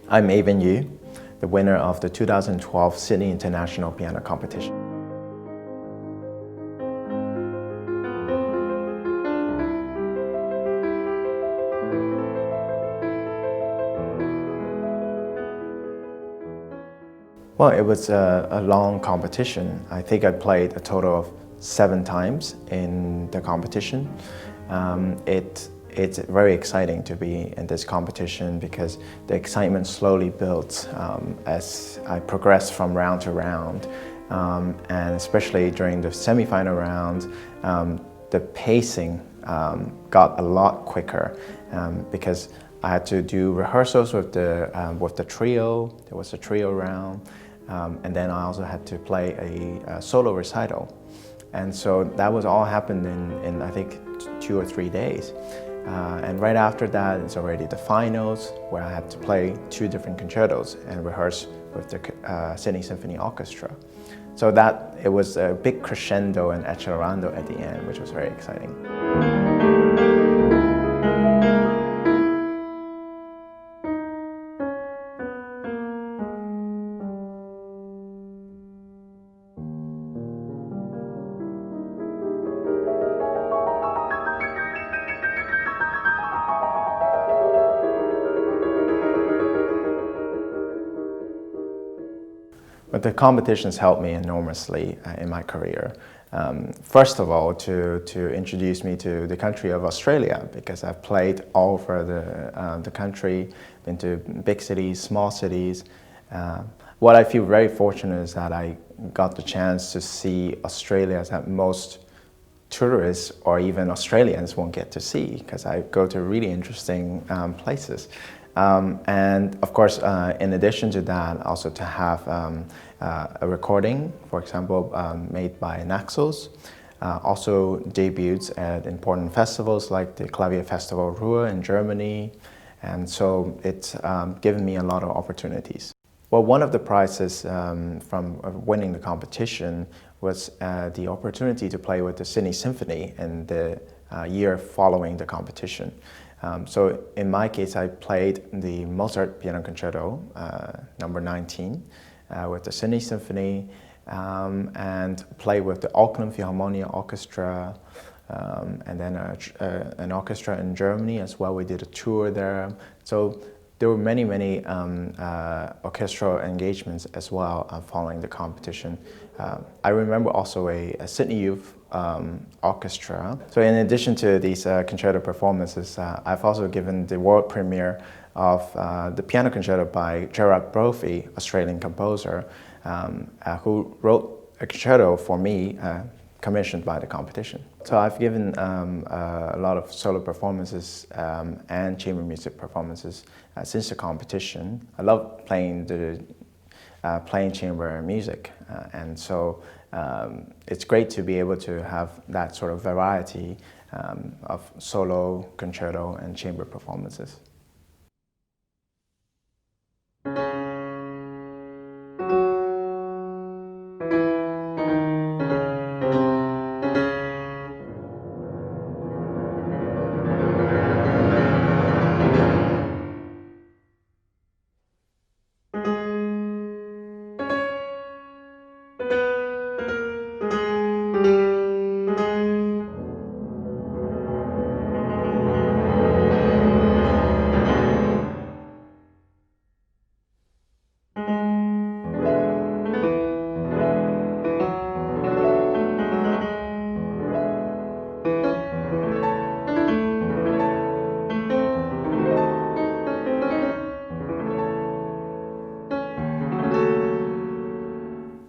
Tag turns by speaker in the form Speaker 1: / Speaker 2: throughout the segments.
Speaker 1: I'm Avan, the winner of the 2012 Sydney International Piano Competition. Well, it was a long competition. I think I played a total of 7 times in the competition. It's very exciting to be in this competition because the excitement slowly builds as I progress from round to round. And especially during the semi-final round, the pacing got a lot quicker because I had to do rehearsals with the trio. There was a trio round. And then I also had to play a solo recital. And so that was all happened in I think 2 or 3 days. And right after that, it's already the finals where I had to play 2 different concertos and rehearse with the Sydney Symphony Orchestra. So that it was a big crescendo and accelerando at the end, which was very exciting. But the competitions helped me enormously in my career. First of all, to introduce me to the country of Australia, because I've played all over the country, been to big cities, small cities. What I feel very fortunate is that I got the chance to see Australia that most tourists or even Australians won't get to see, because I go to really interesting places. And of course, in addition to that, also to have a recording, for example, made by Naxos, also debuts at important festivals like the Clavier Festival Ruhr in Germany, and so it's given me a lot of opportunities. Well, one of the prizes from winning the competition was the opportunity to play with the Sydney Symphony in the year following the competition. So in my case, I played the Mozart Piano Concerto, number 19, with the Sydney Symphony, and played with the Auckland Philharmonia Orchestra, and then an orchestra in Germany as well. We did a tour there. So there were many orchestral engagements as well following the competition. I remember also a Sydney Youth Orchestra. So in addition to these concerto performances, I've also given the world premiere of the piano concerto by Gerard Brophy, Australian composer, who wrote a concerto for me, commissioned by the competition. So I've given a lot of solo performances and chamber music performances since the competition. I love playing chamber music, and so it's great to be able to have that sort of variety of solo, concerto, and chamber performances.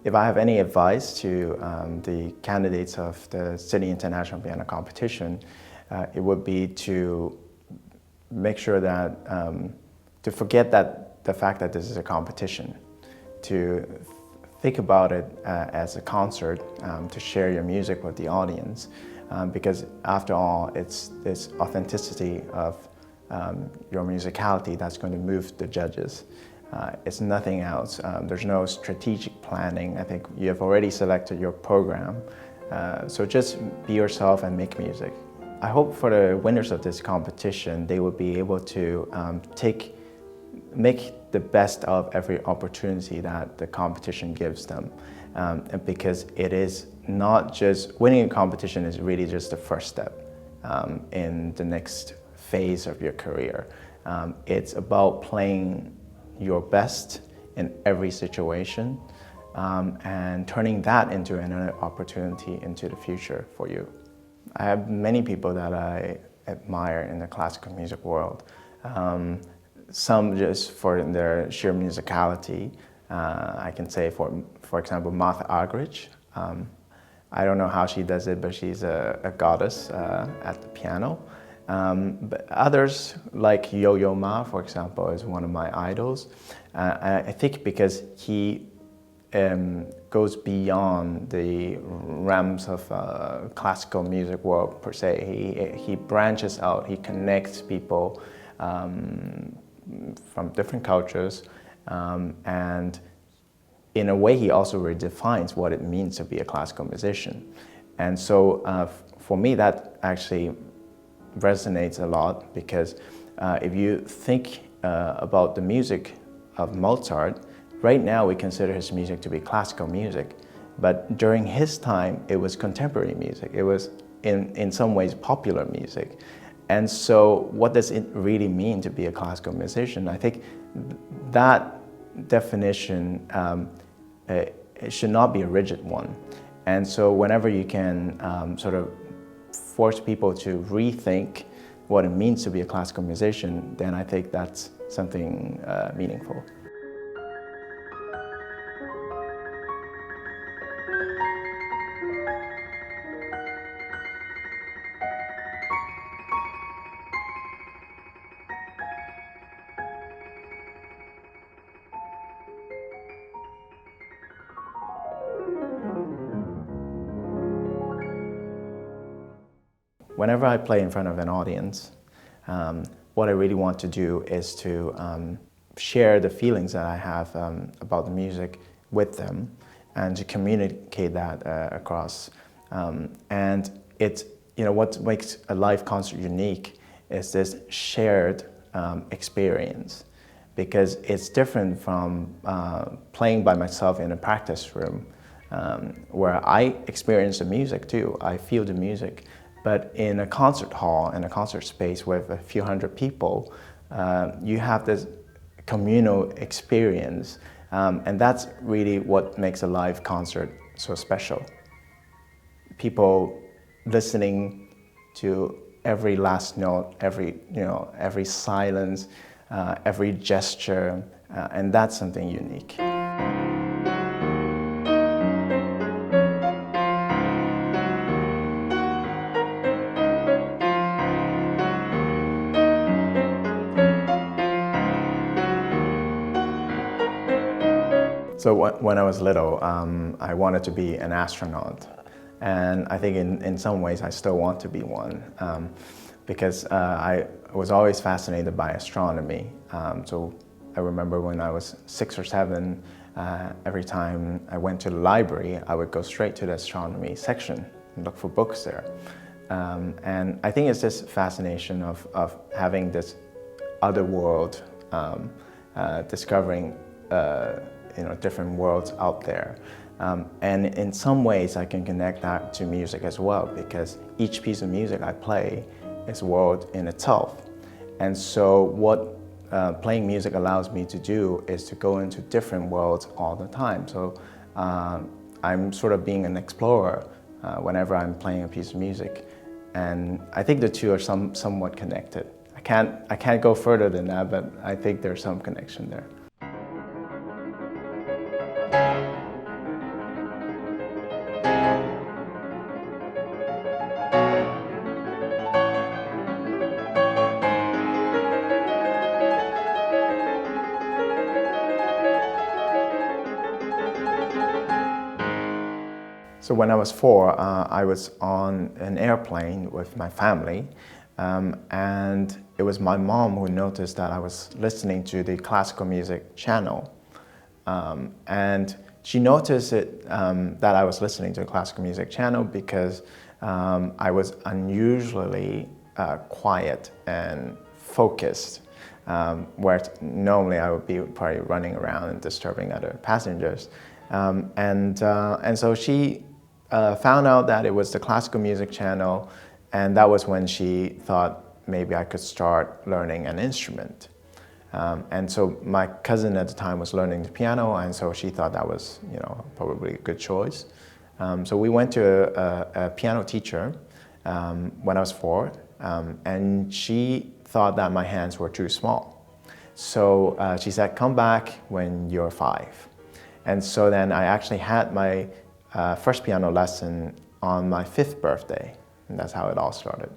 Speaker 1: If I have any advice to the candidates of the Sydney International Piano Competition, it would be to make sure that, to forget the fact that this is a competition, to think about it as a concert, to share your music with the audience, because after all, it's this authenticity of your musicality that's going to move the judges. It's nothing else. There's no strategic planning. I think you have already selected your program. So just be yourself and make music. I hope for the winners of this competition, they will be able to take make the best of every opportunity that the competition gives them. Because it is not just, winning a competition is really just the first step in the next phase of your career. It's about playing your best in every situation and turning that into another opportunity into the future for you. I have many people that I admire in the classical music world. Some just for their sheer musicality. I can say, for example, Martha Argerich. I don't know how she does it, but she's a goddess at the piano. But others, like Yo-Yo Ma, for example, is one of my idols. I think because he goes beyond the realms of classical music world per se. He branches out, he connects people from different cultures, and in a way he also redefines what it means to be a classical musician. And so for me that actually resonates a lot, because if you think about the music of Mozart, right now we consider his music to be classical music, but during his time it was contemporary music. It was in some ways popular music. And so what does it really mean to be a classical musician? I think that definition it should not be a rigid one. And so whenever you can sort of force people to rethink what it means to be a classical musician, then I think that's something meaningful. Whenever I play in front of an audience, what I really want to do is to share the feelings that I have about the music with them, and to communicate that across. And it's, what makes a live concert unique is this shared experience, because it's different from playing by myself in a practice room, where I experience the music too, I feel the music. But in a concert hall, in a concert space with a few hundred people, you have this communal experience. And that's really what makes a live concert so special. People listening to every last note, every silence, every gesture, and that's something unique. So when I was little, I wanted to be an astronaut. And I think in some ways I still want to be one, because I was always fascinated by astronomy. So I remember when I was 6 or 7, every time I went to the library, I would go straight to the astronomy section and look for books there. And I think it's this fascination of having this other world, discovering different worlds out there. And in some ways I can connect that to music as well, because each piece of music I play is a world in itself. And so what playing music allows me to do is to go into different worlds all the time. So I'm sort of being an explorer whenever I'm playing a piece of music. And I think the two are somewhat connected. I can't go further than that, but I think there's some connection there. So when I was 4, I was on an airplane with my family, and it was my mom who noticed that I was listening to the classical music channel. And she noticed that I was listening to a classical music channel because I was unusually quiet and focused. where normally I would be probably running around and disturbing other passengers. And so she found out that it was the classical music channel, and that was when she thought maybe I could start learning an instrument. And so my cousin at the time was learning the piano, and so she thought that was, probably a good choice. So we went to a piano teacher when I was 4, and she thought that my hands were too small. So she said, come back when you're 5. And so then I actually had my first piano lesson on my 5th birthday, and that's how it all started.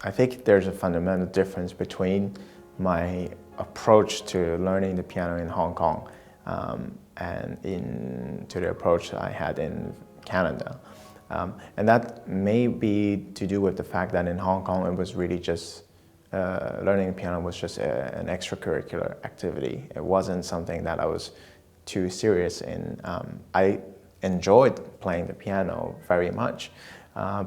Speaker 1: I think there's a fundamental difference between my approach to learning the piano in Hong Kong and to the approach I had in Canada. And that may be to do with the fact that in Hong Kong it was really just, learning the piano was just an extracurricular activity. It wasn't something that I was too serious in. I enjoyed playing the piano very much.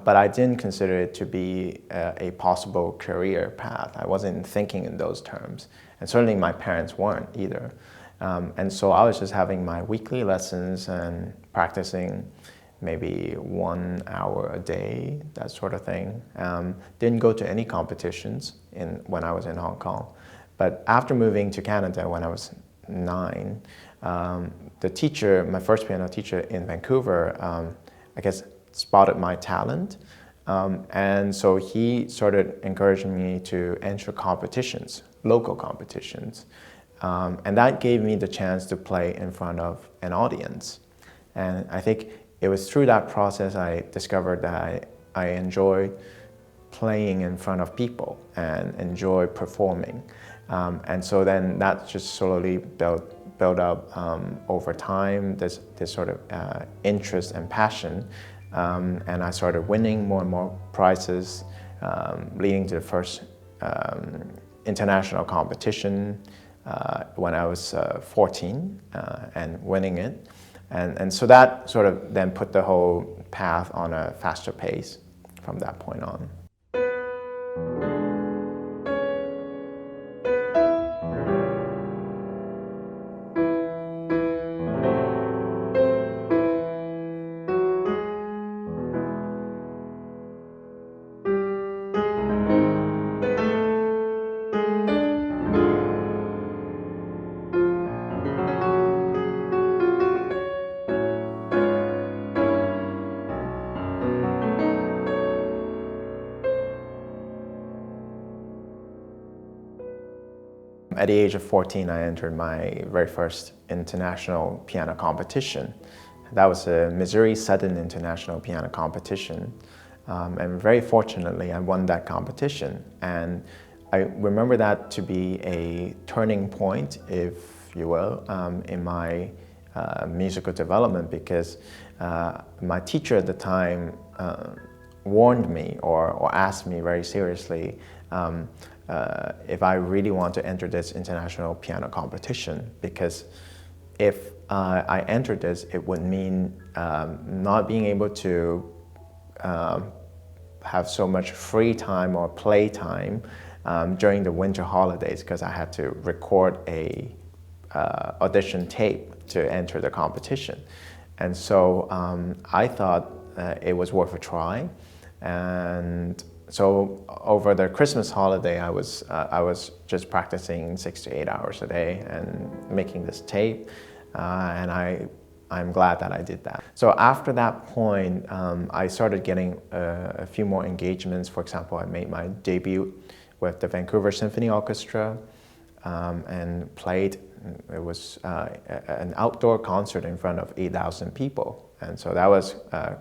Speaker 1: But I didn't consider it to be a possible career path. I wasn't thinking in those terms. And certainly my parents weren't either. And so I was just having my weekly lessons and practicing maybe 1 hour a day, that sort of thing. Didn't go to any competitions when I was in Hong Kong. But after moving to Canada when I was 9, the teacher, my first piano teacher in Vancouver, I guess, spotted my talent, and so he started encouraging me to enter competitions, local competitions, and that gave me the chance to play in front of an audience. And I think it was through that process I discovered that I enjoy playing in front of people and enjoy performing, and so then that just slowly built up over time, this sort of interest and passion. And I started winning more and more prizes, leading to the first international competition when I was 14 and winning it. And so that sort of then put the whole path on a faster pace from that point on. At the age of 14, I entered my very first international piano competition. That was the Missouri Southern International Piano Competition. And very fortunately, I won that competition. And I remember that to be a turning point, if you will, in my musical development, because my teacher at the time warned me or asked me very seriously if I really want to enter this international piano competition, because if I entered this, it would mean not being able to have so much free time or play time during the winter holidays, because I had to record a audition tape to enter the competition. And so I thought it was worth a try. And so over the Christmas holiday, I was just practicing 6 to 8 hours a day and making this tape. and I'm glad that I did that. So after that point, I started getting a few more engagements. For example, I made my debut with the Vancouver Symphony Orchestra and played. It was an outdoor concert in front of 8,000 people. And so that was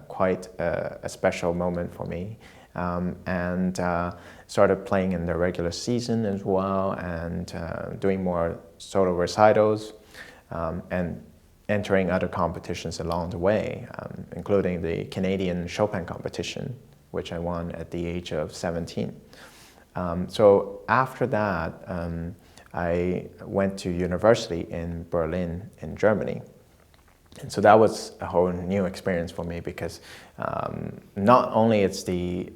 Speaker 1: quite a special moment for me. And started playing in the regular season as well, and doing more solo recitals, and entering other competitions along the way, including the Canadian Chopin competition, which I won at the age of 17. So after that, I went to university in Berlin, in Germany. And so that was a whole new experience for me, because not only it's the,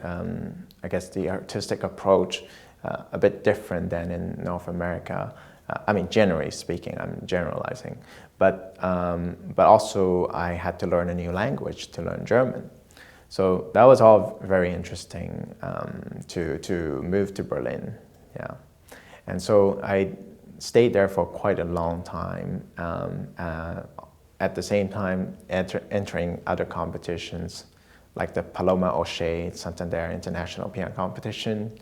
Speaker 1: I guess, the artistic approach a bit different than in North America. I mean, generally speaking, I'm generalizing, but also I had to learn a new language, to learn German. So that was all very interesting, to move to Berlin, yeah. And so I stayed there for quite a long time, at the same time entering other competitions like the Paloma O'Shea Santander International Piano Competition,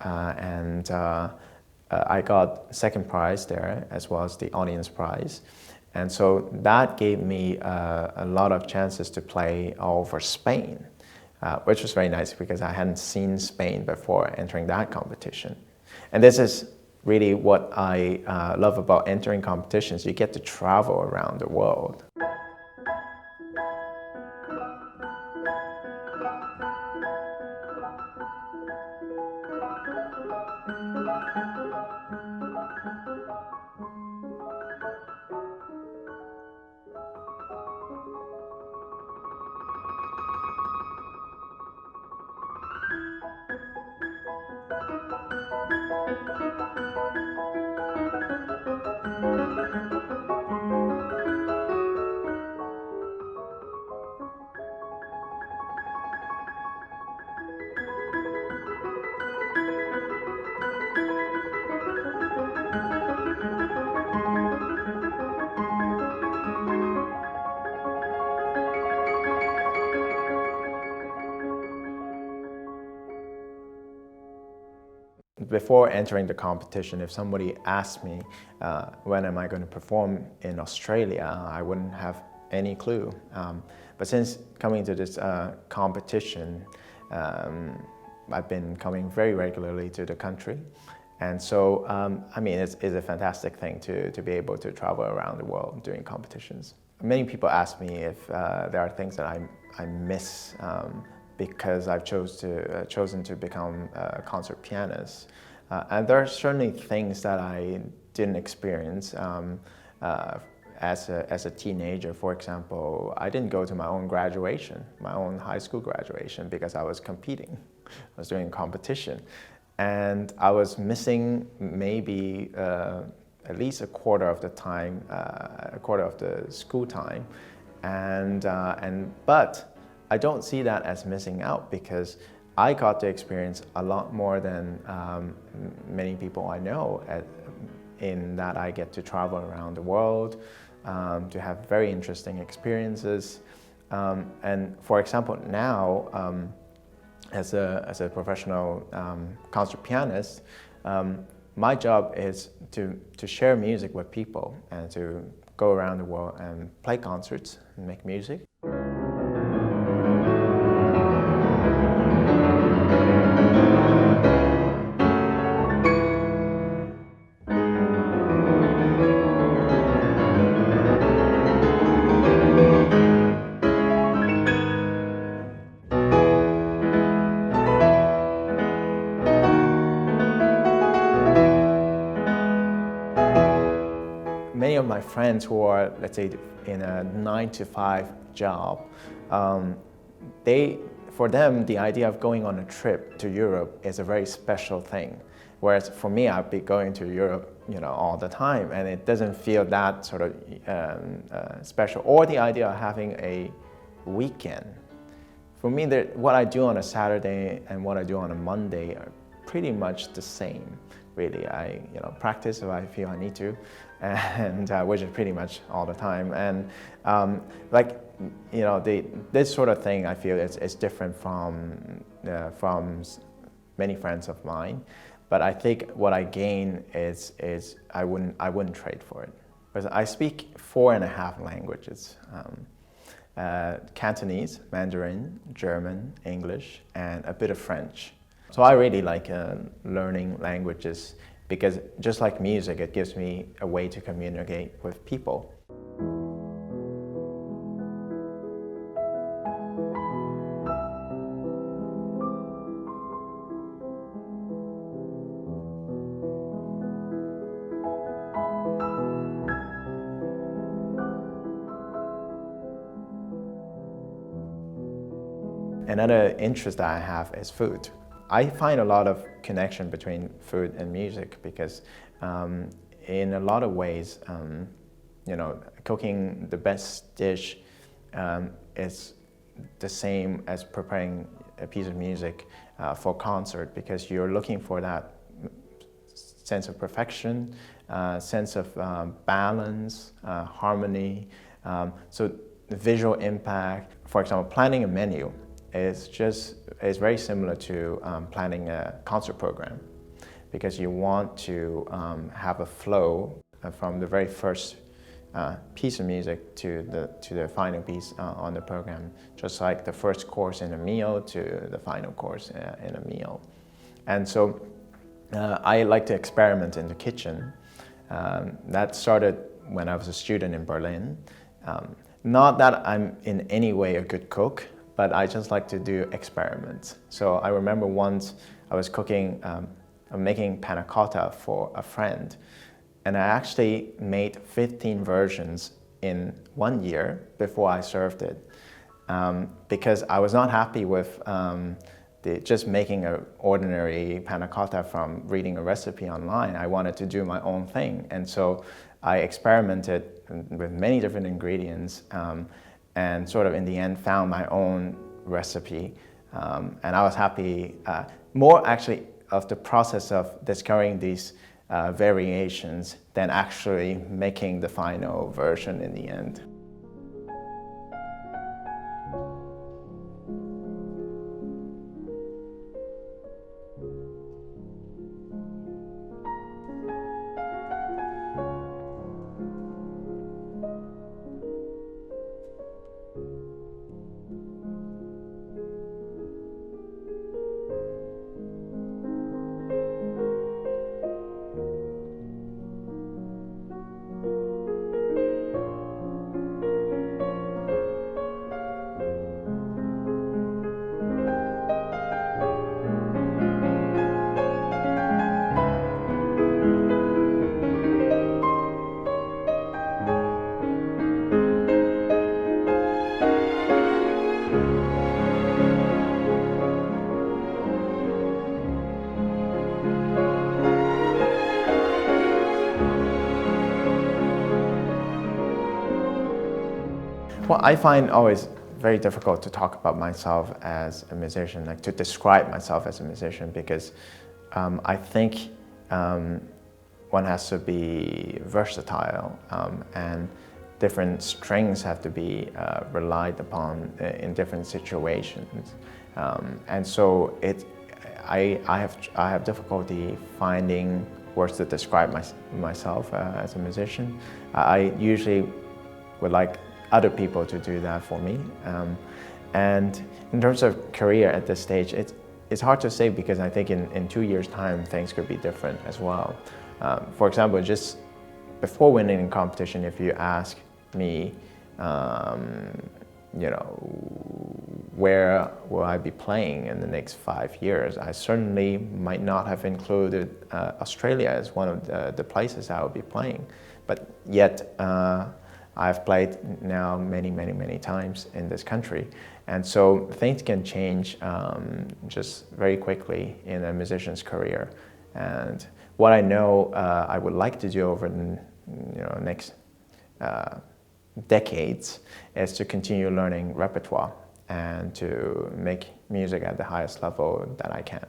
Speaker 1: and I got second prize there, as well as the audience prize. And so that gave me a lot of chances to play all over Spain, which was very nice, because I hadn't seen Spain before entering that competition. And this is really what I love about entering competitions. You get to travel around the world. Before entering the competition, if somebody asked me when am I going to perform in Australia, I wouldn't have any clue. But since coming to this competition, I've been coming very regularly to the country. And so, I mean, it's a fantastic thing to be able to travel around the world doing competitions. Many people ask me if there are things that I miss because I've chosen to become a concert pianist. And there are certainly things that I didn't experience as a teenager. For example, I didn't go to my own graduation, my own high school graduation, because I was competing. I was doing competition. And I was missing maybe at least a quarter of the time, a quarter of the school time. But I don't see that as missing out, because I got to experience a lot more than many people I know, in that I get to travel around the world, to have very interesting experiences. And for example, now, as a professional concert pianist, my job is to share music with people and to go around the world and play concerts and make music. Many of my friends who are, let's say, in a 9-to-5 job, for them, the idea of going on a trip to Europe is a very special thing. Whereas for me, I'd be going to Europe, all the time, and it doesn't feel that sort of special. Or the idea of having a weekend. For me, what I do on a Saturday and what I do on a Monday are pretty much the same. Really, I practice if I feel I need to, and which is pretty much all the time. And like, you know, this sort of thing I feel is different from many friends of mine. But I think what I gain is I wouldn't trade for it. Because I speak 4.5 languages. Cantonese, Mandarin, German, English, and a bit of French. So I really like learning languages because just like music, it gives me a way to communicate with people. Another interest that I have is food. I find a lot of connection between food and music because in a lot of ways, you know, cooking the best dish is the same as preparing a piece of music for concert, because you're looking for that sense of perfection, sense of balance, harmony. So the visual impact, for example, planning a menu is very similar to planning a concert program, because you want to have a flow from the very first piece of music to the final piece on the program, just like the first course in a meal to the final course in a meal. And so I like to experiment in the kitchen. That started when I was a student in Berlin. Not that I'm in any way a good cook, but I just like to do experiments. So I remember once I was cooking, making panna cotta for a friend, and I actually made 15 versions in 1 year before I served it, because I was not happy with just making an ordinary panna cotta from reading a recipe online. I wanted to do my own thing, and so I experimented with many different ingredients, and sort of in the end found my own recipe. And I was happy, more actually of the process of discovering these variations than actually making the final version in the end. Well, I find always very difficult to talk about myself as a musician, like to describe myself as a musician, because I think one has to be versatile, and different strings have to be relied upon in different situations. And so I have difficulty finding words to describe myself as a musician. I usually would like other people to do that for me. And in terms of career at this stage, it's hard to say, because I think in 2 years' time things could be different as well. For example, just before winning a competition, if you ask me, you know, where will I be playing in the next 5 years, I certainly might not have included Australia as one of the places I will be playing. But yet, I've played now many times in this country. And so things can change just very quickly in a musician's career. And what I know I would like to do over the next decades is to continue learning repertoire and to make music at the highest level that I can.